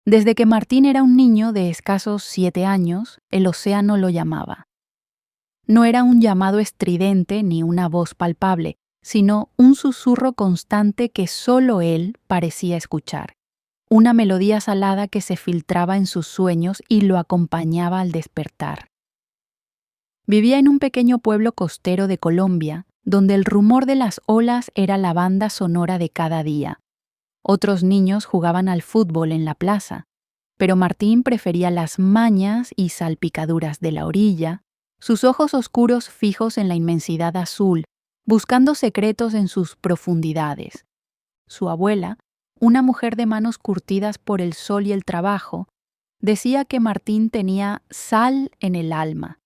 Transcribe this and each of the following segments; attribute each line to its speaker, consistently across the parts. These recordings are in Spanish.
Speaker 1: Desde que Martín era un niño de escasos 7 años, el océano lo llamaba. No era un llamado estridente ni una voz palpable, sino un susurro constante que solo él parecía escuchar. Una melodía salada que se filtraba en sus sueños y lo acompañaba al despertar. Vivía en un pequeño pueblo costero de Colombia, donde el rumor de las olas era la banda sonora de cada día. Otros niños jugaban al fútbol en la plaza, pero Martín prefería las mañas y salpicaduras de la orilla, sus ojos oscuros fijos en la inmensidad azul, buscando secretos en sus profundidades. Su abuela, una mujer de manos curtidas por el sol y el trabajo, decía que Martín tenía sal en el alma.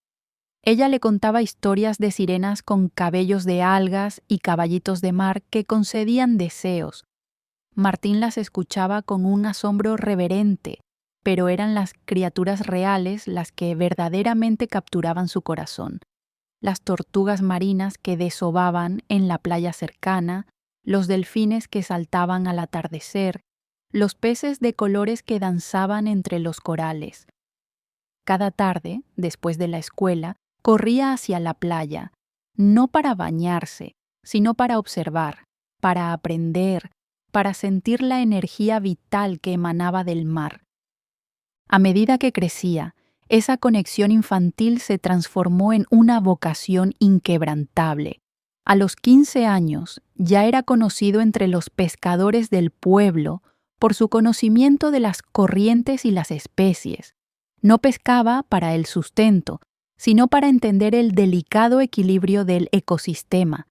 Speaker 1: Ella le contaba historias de sirenas con cabellos de algas y caballitos de mar que concedían deseos. Martín las escuchaba con un asombro reverente, pero eran las criaturas reales las que verdaderamente capturaban su corazón. Las tortugas marinas que desovaban en la playa cercana, los delfines que saltaban al atardecer, los peces de colores que danzaban entre los corales. Cada tarde, después de la escuela, corría hacia la playa, no para bañarse, sino para observar, para aprender, para sentir la energía vital que emanaba del mar. A medida que crecía, esa conexión infantil se transformó en una vocación inquebrantable. A los 15 años ya era conocido entre los pescadores del pueblo por su conocimiento de las corrientes y las especies. No pescaba para el sustento, sino para entender el delicado equilibrio del ecosistema.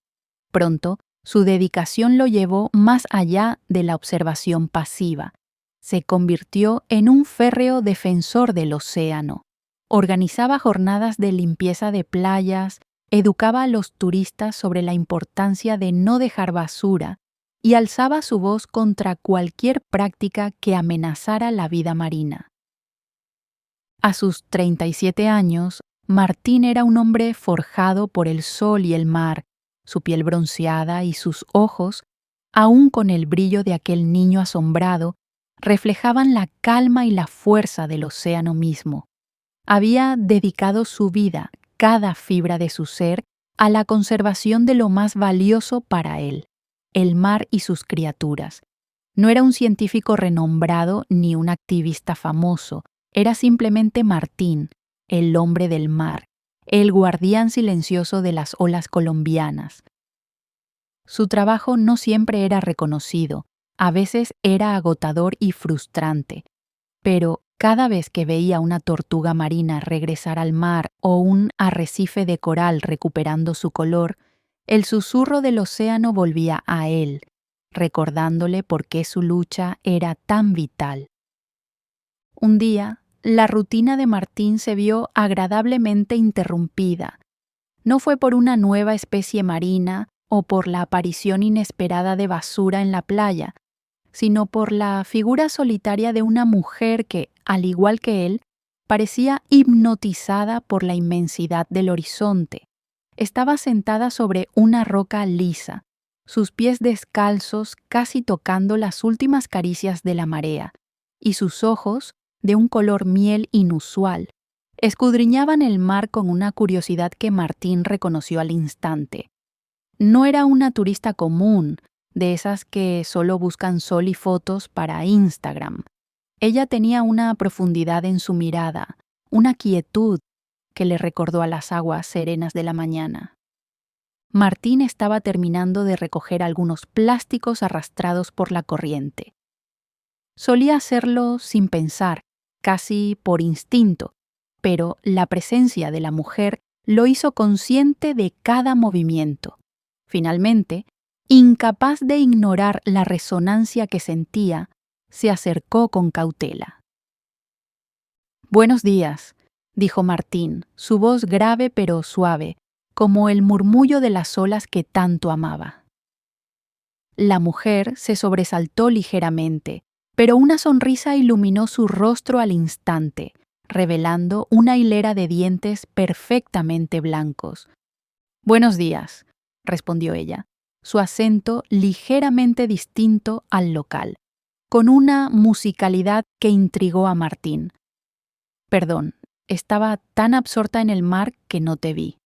Speaker 1: Pronto, su dedicación lo llevó más allá de la observación pasiva. Se convirtió en un férreo defensor del océano. Organizaba jornadas de limpieza de playas, educaba a los turistas sobre la importancia de no dejar basura y alzaba su voz contra cualquier práctica que amenazara la vida marina. A sus 37 años, Martín era un hombre forjado por el sol y el mar, su piel bronceada y sus ojos, aún con el brillo de aquel niño asombrado, reflejaban la calma y la fuerza del océano mismo. Había dedicado su vida, cada fibra de su ser, a la conservación de lo más valioso para él, el mar y sus criaturas. No era un científico renombrado ni un activista famoso, era simplemente Martín, el hombre del mar, el guardián silencioso de las olas colombianas. Su trabajo no siempre era reconocido, a veces era agotador y frustrante, pero cada vez que veía una tortuga marina regresar al mar o un arrecife de coral recuperando su color, el susurro del océano volvía a él, recordándole por qué su lucha era tan vital. Un día, la rutina de Martín se vio agradablemente interrumpida. No fue por una nueva especie marina o por la aparición inesperada de basura en la playa, sino por la figura solitaria de una mujer que, al igual que él, parecía hipnotizada por la inmensidad del horizonte. Estaba sentada sobre una roca lisa, sus pies descalzos casi tocando las últimas caricias de la marea, y sus ojos, de un color miel inusual, escudriñaban el mar con una curiosidad que Martín reconoció al instante. No era una turista común, de esas que solo buscan sol y fotos para Instagram. Ella tenía una profundidad en su mirada, una quietud que le recordó a las aguas serenas de la mañana. Martín estaba terminando de recoger algunos plásticos arrastrados por la corriente. Solía hacerlo sin pensar, casi por instinto, pero la presencia de la mujer lo hizo consciente de cada movimiento. Finalmente, incapaz de ignorar la resonancia que sentía, se acercó con cautela. «Buenos días», dijo Martín, su voz grave pero suave, como el murmullo de las olas que tanto amaba. La mujer se sobresaltó ligeramente, pero una sonrisa iluminó su rostro al instante, revelando una hilera de dientes perfectamente blancos. «Buenos días», respondió ella, su acento ligeramente distinto al local. con una musicalidad que intrigó a Martín. Perdón, estaba tan absorta en el mar que no te vi.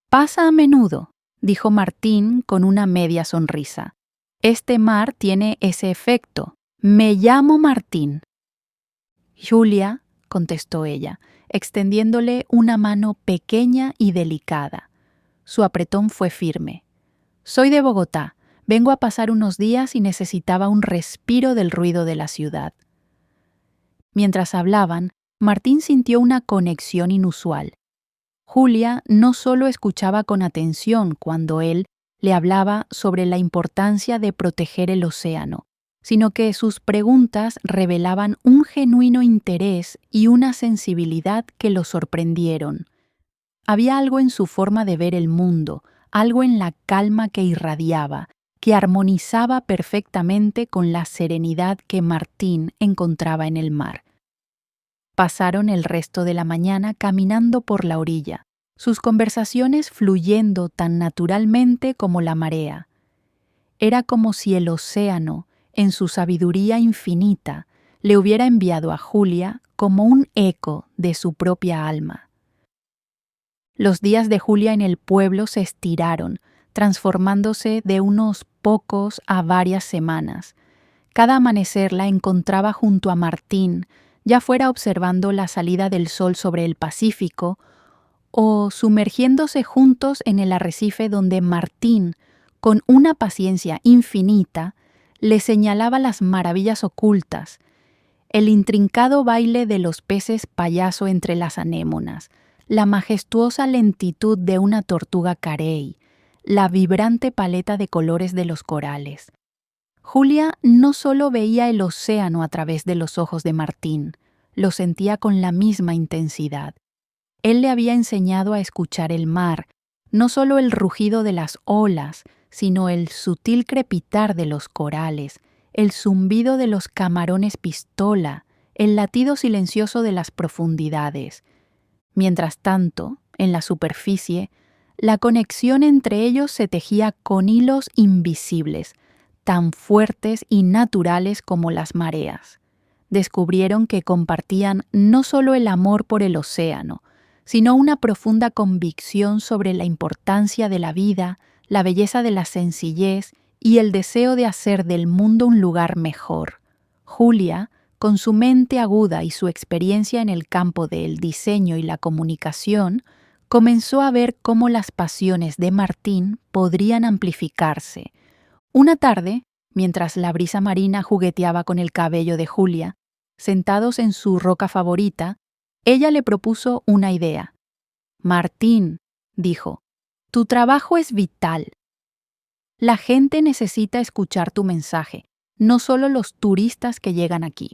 Speaker 1: Pasa a menudo, dijo Martín con una media sonrisa. Este mar tiene ese efecto. Me llamo Martín. Julia, contestó ella, extendiéndole una mano pequeña y delicada. Su apretón fue firme. Soy de Bogotá. Vengo a pasar unos días y necesitaba un respiro del ruido de la ciudad. Mientras hablaban, Martín sintió una conexión inusual. Julia no solo escuchaba con atención cuando él le hablaba sobre la importancia de proteger el océano, sino que sus preguntas revelaban un genuino interés y una sensibilidad que lo sorprendieron. Había algo en su forma de ver el mundo, algo en la calma que irradiaba, que armonizaba perfectamente con la serenidad que Martín encontraba en el mar. Pasaron el resto de la mañana caminando por la orilla, sus conversaciones fluyendo tan naturalmente como la marea. Era como si el océano, en su sabiduría infinita, le hubiera enviado a Julia como un eco de su propia alma. Los días de Julia en el pueblo se estiraron, transformándose de unos pocos a varias semanas. Cada amanecer la encontraba junto a Martín, ya fuera observando la salida del sol sobre el Pacífico o sumergiéndose juntos en el arrecife donde Martín, con una paciencia infinita, le señalaba las maravillas ocultas, el intrincado baile de los peces payaso entre las anémonas, la majestuosa lentitud de una tortuga carey, la vibrante paleta de colores de los corales. Julia no solo veía el océano a través de los ojos de Martín, lo sentía con la misma intensidad. Él le había enseñado a escuchar el mar, no solo el rugido de las olas, sino el sutil crepitar de los corales, el zumbido de los camarones pistola, el latido silencioso de las profundidades. Mientras tanto, en la superficie, la conexión entre ellos se tejía con hilos invisibles, tan fuertes y naturales como las mareas. Descubrieron que compartían no solo el amor por el océano, sino una profunda convicción sobre la importancia de la vida, la belleza de la sencillez y el deseo de hacer del mundo un lugar mejor. Julia, con su mente aguda y su experiencia en el campo del diseño y la comunicación, comenzó a ver cómo las pasiones de Martín podrían amplificarse. Una tarde, mientras la brisa marina jugueteaba con el cabello de Julia, sentados en su roca favorita, ella le propuso una idea. Martín, dijo, tu trabajo es vital. La gente necesita escuchar tu mensaje, no solo los turistas que llegan aquí.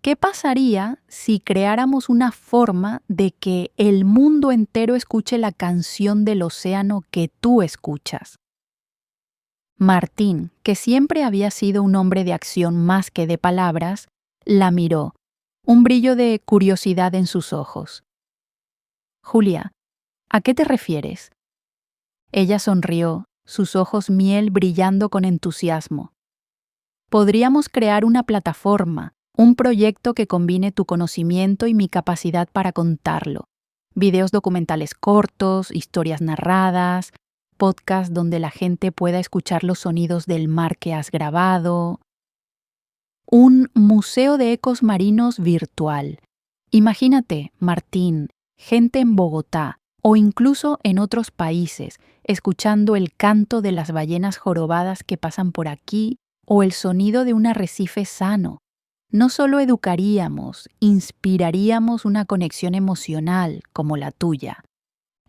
Speaker 1: ¿Qué pasaría si creáramos una forma de que el mundo entero escuche la canción del océano que tú escuchas? Martín, que siempre había sido un hombre de acción más que de palabras, la miró, un brillo de curiosidad en sus ojos. Julia, ¿a qué te refieres? Ella sonrió, sus ojos miel brillando con entusiasmo. Podríamos crear una plataforma, un proyecto que combine tu conocimiento y mi capacidad para contarlo. Videos documentales cortos, historias narradas, podcasts donde la gente pueda escuchar los sonidos del mar que has grabado. Un museo de ecos marinos virtual. Imagínate, Martín, gente en Bogotá o incluso en otros países, escuchando el canto de las ballenas jorobadas que pasan por aquí o el sonido de un arrecife sano. No solo educaríamos, inspiraríamos una conexión emocional como la tuya.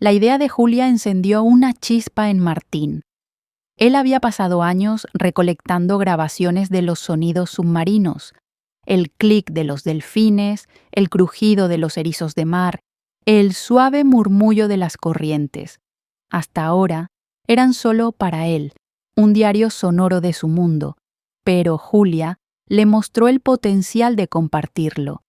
Speaker 1: La idea de Julia encendió una chispa en Martín. Él había pasado años recolectando grabaciones de los sonidos submarinos, el clic de los delfines, el crujido de los erizos de mar, el suave murmullo de las corrientes. Hasta ahora eran solo para él, un diario sonoro de su mundo, pero Julia le mostró el potencial de compartirlo.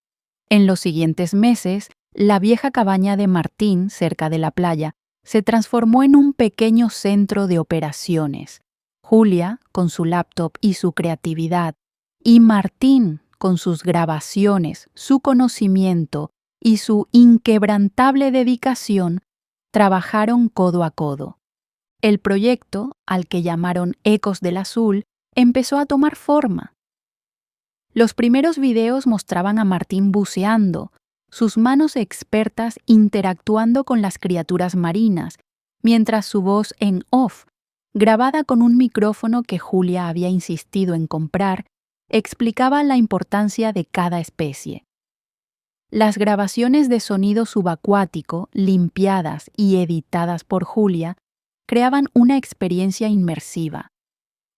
Speaker 1: En los siguientes meses, la vieja cabaña de Martín, cerca de la playa, se transformó en un pequeño centro de operaciones. Julia con su laptop y su creatividad, y Martín con sus grabaciones, su conocimiento y su inquebrantable dedicación, trabajaron codo a codo. El proyecto, al que llamaron Ecos del Azul, empezó a tomar forma. Los primeros videos mostraban a Martín buceando, sus manos expertas interactuando con las criaturas marinas, mientras su voz en off, grabada con un micrófono que Julia había insistido en comprar, explicaba la importancia de cada especie. Las grabaciones de sonido subacuático, limpiadas y editadas por Julia, creaban una experiencia inmersiva.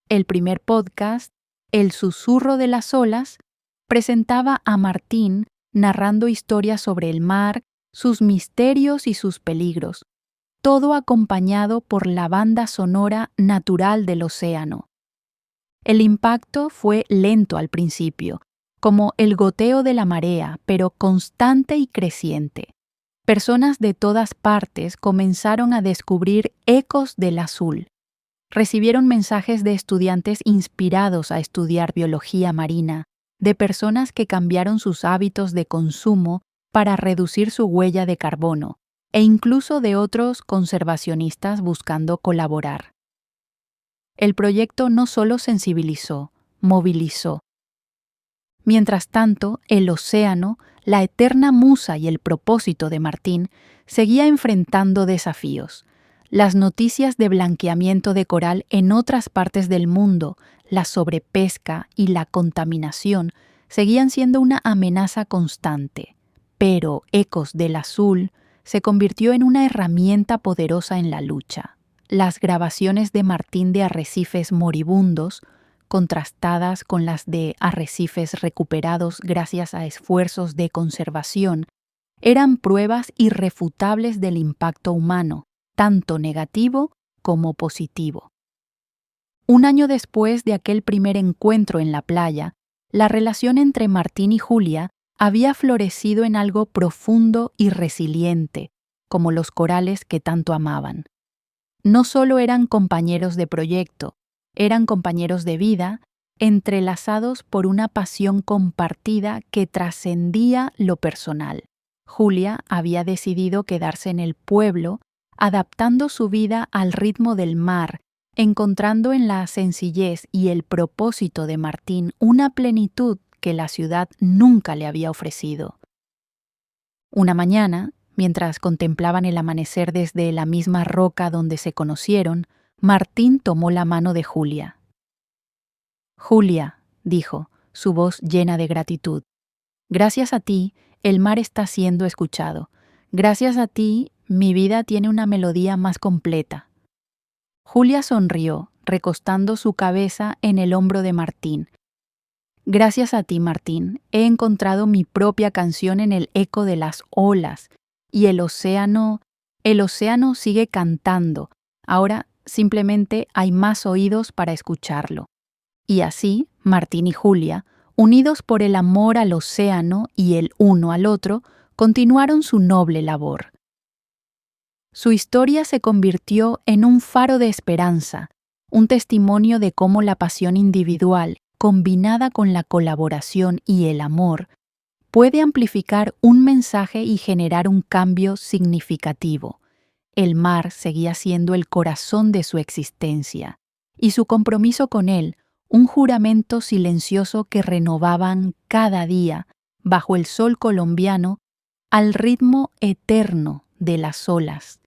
Speaker 1: El primer podcast, El susurro de las olas, presentaba a Martín narrando historias sobre el mar, sus misterios y sus peligros, todo acompañado por la banda sonora natural del océano. El impacto fue lento al principio, como el goteo de la marea, pero constante y creciente. Personas de todas partes comenzaron a descubrir Ecos del Azul. Recibieron mensajes de estudiantes inspirados a estudiar biología marina, de personas que cambiaron sus hábitos de consumo para reducir su huella de carbono, e incluso de otros conservacionistas buscando colaborar. El proyecto no solo sensibilizó, movilizó. Mientras tanto, el océano, la eterna musa y el propósito de Martín, seguía enfrentando desafíos. Las noticias de blanqueamiento de coral en otras partes del mundo, la sobrepesca y la contaminación seguían siendo una amenaza constante. Pero Ecos del Azul se convirtió en una herramienta poderosa en la lucha. Las grabaciones de Martín de arrecifes moribundos, contrastadas con las de arrecifes recuperados gracias a esfuerzos de conservación, eran pruebas irrefutables del impacto humano, tanto negativo como positivo. Un año después de aquel primer encuentro en la playa, la relación entre Martín y Julia había florecido en algo profundo y resiliente, como los corales que tanto amaban. No solo eran compañeros de proyecto, eran compañeros de vida, entrelazados por una pasión compartida que trascendía lo personal. Julia había decidido quedarse en el pueblo, adaptando su vida al ritmo del mar, encontrando en la sencillez y el propósito de Martín una plenitud que la ciudad nunca le había ofrecido. Una mañana, mientras contemplaban el amanecer desde la misma roca donde se conocieron, Martín tomó la mano de Julia. «Julia», dijo, su voz llena de gratitud, «gracias a ti, el mar está siendo escuchado. Gracias a ti, mi vida tiene una melodía más completa». Julia sonrió, recostando su cabeza en el hombro de Martín. «Gracias a ti, Martín, he encontrado mi propia canción en el eco de las olas, y el océano sigue cantando. Ahora simplemente hay más oídos para escucharlo». Y así, Martín y Julia, unidos por el amor al océano y el uno al otro, continuaron su noble labor. Su historia se convirtió en un faro de esperanza, un testimonio de cómo la pasión individual, combinada con la colaboración y el amor, puede amplificar un mensaje y generar un cambio significativo. El mar seguía siendo el corazón de su existencia, y su compromiso con él, un juramento silencioso que renovaban cada día bajo el sol colombiano al ritmo eterno de las olas.